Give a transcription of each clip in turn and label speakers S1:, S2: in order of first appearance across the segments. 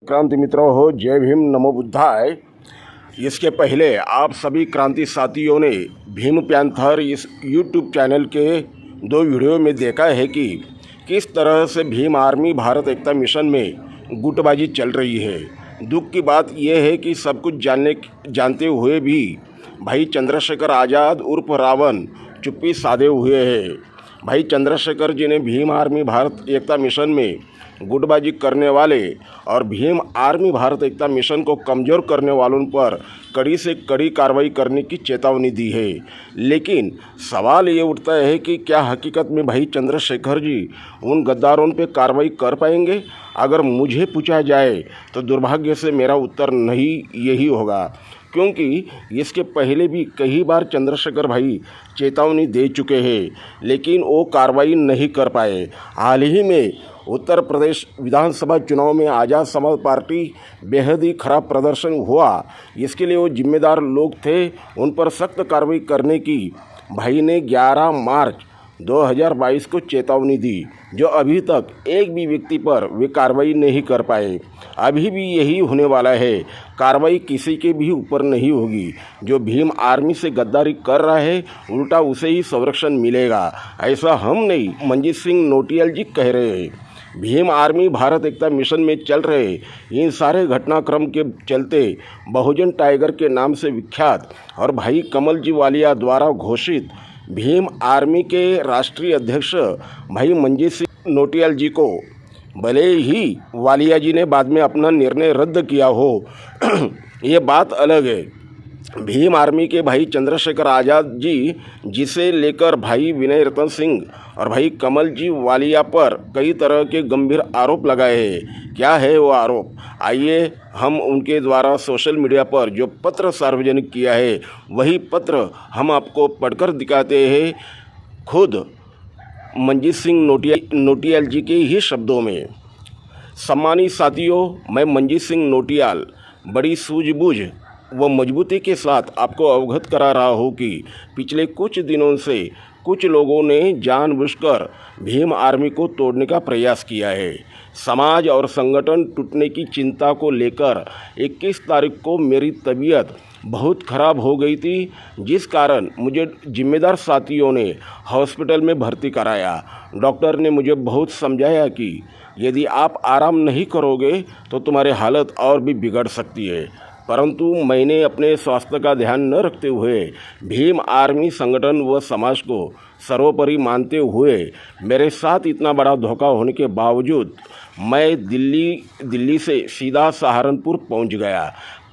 S1: क्रांति मित्रों हो, जय भीम, नमो बुद्धाय। इसके पहले आप सभी क्रांति साथियों ने भीम पैंथर इस यूट्यूब चैनल के 2 वीडियो में देखा है कि किस तरह से भीम आर्मी भारत एकता मिशन में गुटबाजी चल रही है। दुख की बात यह है कि सब कुछ जानते हुए भी भाई चंद्रशेखर आज़ाद उर्फ रावण चुप्पी साधे हुए हैं। भाई चंद्रशेखर जी ने भीम आर्मी भारत एकता मिशन में गुटबाजी करने वाले और भीम आर्मी भारत एकता मिशन को कमज़ोर करने वालों पर कड़ी से कड़ी कार्रवाई करने की चेतावनी दी है। लेकिन सवाल ये उठता है कि क्या हकीकत में भाई चंद्रशेखर जी उन गद्दारों पे कार्रवाई कर पाएंगे? अगर मुझे पूछा जाए तो दुर्भाग्य से मेरा उत्तर नहीं यही होगा, क्योंकि इसके पहले भी कई बार चंद्रशेखर भाई चेतावनी दे चुके हैं, लेकिन वो कार्रवाई नहीं कर पाए। हाल ही में उत्तर प्रदेश विधानसभा चुनाव में आज़ाद समाज पार्टी बेहद ही खराब प्रदर्शन हुआ। इसके लिए वो जिम्मेदार लोग थे, उन पर सख्त कार्रवाई करने की भाई ने 11 मार्च 2022 को चेतावनी दी, जो अभी तक एक भी व्यक्ति पर वे कार्रवाई नहीं कर पाए। अभी भी यही होने वाला है, कार्रवाई किसी के भी ऊपर नहीं होगी। जो भीम आर्मी से गद्दारी कर रहा है उल्टा उसे ही संरक्षण मिलेगा, ऐसा हम नहीं, मंजीत सिंह नोटियाल जी कह रहे हैं। भीम आर्मी भारत एकता मिशन में चल रहे इन सारे घटनाक्रम के चलते बहुजन टाइगर के नाम से विख्यात और भाई कमल जी वालिया द्वारा घोषित भीम आर्मी के राष्ट्रीय अध्यक्ष भाई मंजीत सिंह नोटियाल जी को, भले ही वालिया जी ने बाद में अपना निर्णय रद्द किया हो ये बात अलग है, भीम आर्मी के भाई चंद्रशेखर आज़ाद जी, जिसे लेकर भाई विनय रतन सिंह और भाई कमल जी वालिया पर कई तरह के गंभीर आरोप लगाए हैं। क्या है वो आरोप? आइए हम उनके द्वारा सोशल मीडिया पर जो पत्र सार्वजनिक किया है वही पत्र हम आपको पढ़कर दिखाते हैं, खुद मंजीत सिंह नोटियाल जी के ही शब्दों में। सम्मानित साथियों, मैं मंजीत सिंह नोटियाल बड़ी सूझबूझ व मजबूती के साथ आपको अवगत करा रहा हूँ कि पिछले कुछ दिनों से कुछ लोगों ने जानबूझकर भीम आर्मी को तोड़ने का प्रयास किया है। समाज और संगठन टूटने की चिंता को लेकर 21 तारीख को मेरी तबीयत बहुत ख़राब हो गई थी, जिस कारण मुझे जिम्मेदार साथियों ने हॉस्पिटल में भर्ती कराया। डॉक्टर ने मुझे बहुत समझाया कि यदि आप आराम नहीं करोगे तो तुम्हारी हालत और भी बिगड़ सकती है, परंतु मैंने अपने स्वास्थ्य का ध्यान न रखते हुए भीम आर्मी संगठन व समाज को सर्वोपरि मानते हुए मेरे साथ इतना बड़ा धोखा होने के बावजूद मैं दिल्ली से सीधा सहारनपुर पहुंच गया।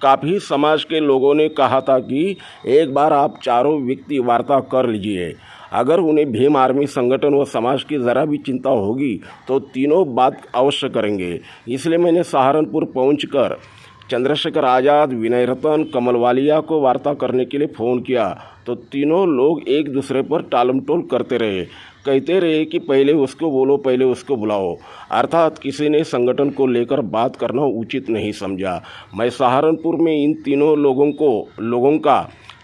S1: काफ़ी समाज के लोगों ने कहा था कि एक बार आप चारों व्यक्ति वार्ता कर लीजिए, अगर उन्हें भीम आर्मी संगठन व समाज की ज़रा भी चिंता होगी तो तीनों बात अवश्य करेंगे। इसलिए मैंने सहारनपुर पहुंचकर चंद्रशेखर आज़ाद, विनय रतन, कमल वालिया को वार्ता करने के लिए फ़ोन किया तो तीनों लोग एक दूसरे पर टालमटोल करते रहे, कहते रहे कि पहले उसको बोलो, पहले उसको बुलाओ। अर्थात किसी ने संगठन को लेकर बात करना उचित नहीं समझा। मैं सहारनपुर में इन तीनों लोगों का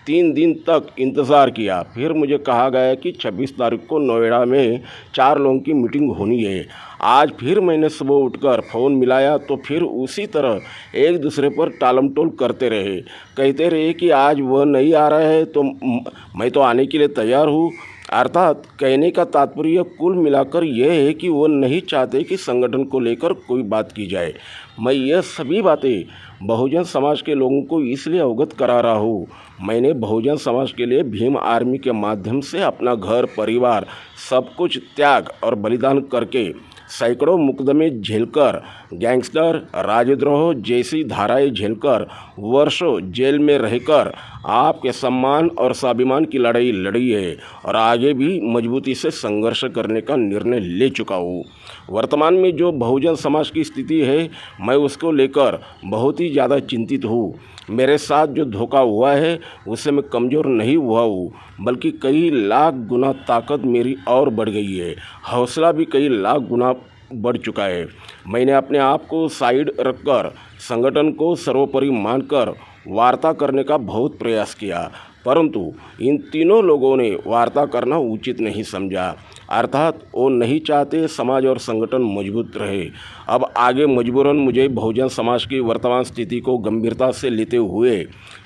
S1: 3 दिन तक इंतज़ार किया। फिर मुझे कहा गया कि 26 तारीख को नोएडा में 4 लोगों की मीटिंग होनी है। आज फिर मैंने सुबह उठकर फ़ोन मिलाया तो फिर उसी तरह एक दूसरे पर टालमटोल करते रहे, कहते रहे कि आज वह नहीं आ रहा है तो मैं तो आने के लिए तैयार हूँ। अर्थात कहने का तात्पर्य कुल मिलाकर यह है कि वो नहीं चाहते कि संगठन को लेकर कोई बात की जाए। मैं यह सभी बातें बहुजन समाज के लोगों को इसलिए अवगत करा रहा हूँ। मैंने बहुजन समाज के लिए भीम आर्मी के माध्यम से अपना घर परिवार सब कुछ त्याग और बलिदान करके सैकड़ों मुकदमे झेलकर, गैंगस्टर, राजद्रोह जैसी धाराएं झेलकर, वर्षों जेल में रहकर आपके सम्मान और स्वाभिमान की लड़ाई लड़ी है और आगे भी मजबूती से संघर्ष करने का निर्णय ले चुका हूँ। वर्तमान में जो बहुजन समाज की स्थिति है, मैं उसको लेकर बहुत ही ज़्यादा चिंतित हूँ। मेरे साथ जो धोखा हुआ है उससे मैं कमज़ोर नहीं हुआ हूँ, बल्कि कई लाख गुना ताकत मेरी और बढ़ गई है, हौसला भी कई लाख गुना बढ़ चुका है। मैंने अपने आप को साइड रखकर संगठन को सर्वोपरि मानकर वार्ता करने का बहुत प्रयास किया, परंतु इन तीनों लोगों ने वार्ता करना उचित नहीं समझा, अर्थात वो नहीं चाहते समाज और संगठन मजबूत रहे। अब आगे मजबूरन मुझे बहुजन समाज की वर्तमान स्थिति को गंभीरता से लेते हुए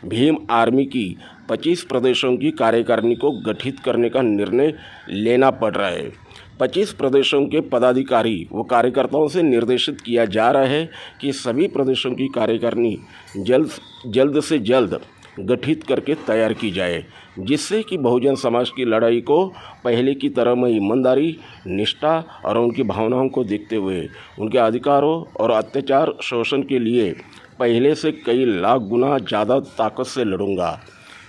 S1: भीम आर्मी की 25 प्रदेशों की कार्यकारिणी को गठित करने का निर्णय लेना पड़ रहा है। 25 प्रदेशों के पदाधिकारी व कार्यकर्ताओं से निर्देशित किया जा रहा है कि सभी प्रदेशों की कार्यकारिणी जल्द से जल्द गठित करके तैयार की जाए, जिससे कि बहुजन समाज की लड़ाई को पहले की तरह में ईमानदारी, निष्ठा और उनकी भावनाओं को देखते हुए उनके अधिकारों और अत्याचार शोषण के लिए पहले से कई लाख गुना ज़्यादा ताकत से लड़ूंगा।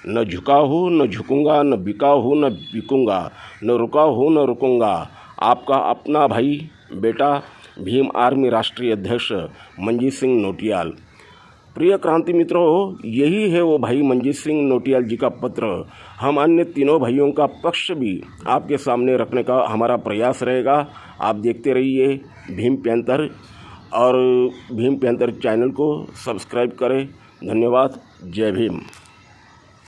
S1: न झुका हूँ न झुकूंगा, न बिका हूँ न बिकूंगा, न रुका हूँ न रुकूंगा। आपका अपना भाई बेटा भीम आर्मी राष्ट्रीय अध्यक्ष मंजीत सिंह नौटियाल। प्रिय क्रांति मित्रों, यही है वो भाई मंजीत सिंह नौटियाल जी का पत्र। हम अन्य तीनों भाइयों का पक्ष भी आपके सामने रखने का हमारा प्रयास रहेगा। आप देखते रहिए भीम पैंथर, और भीम पैंथर चैनल को सब्सक्राइब करें। धन्यवाद। जय भीम।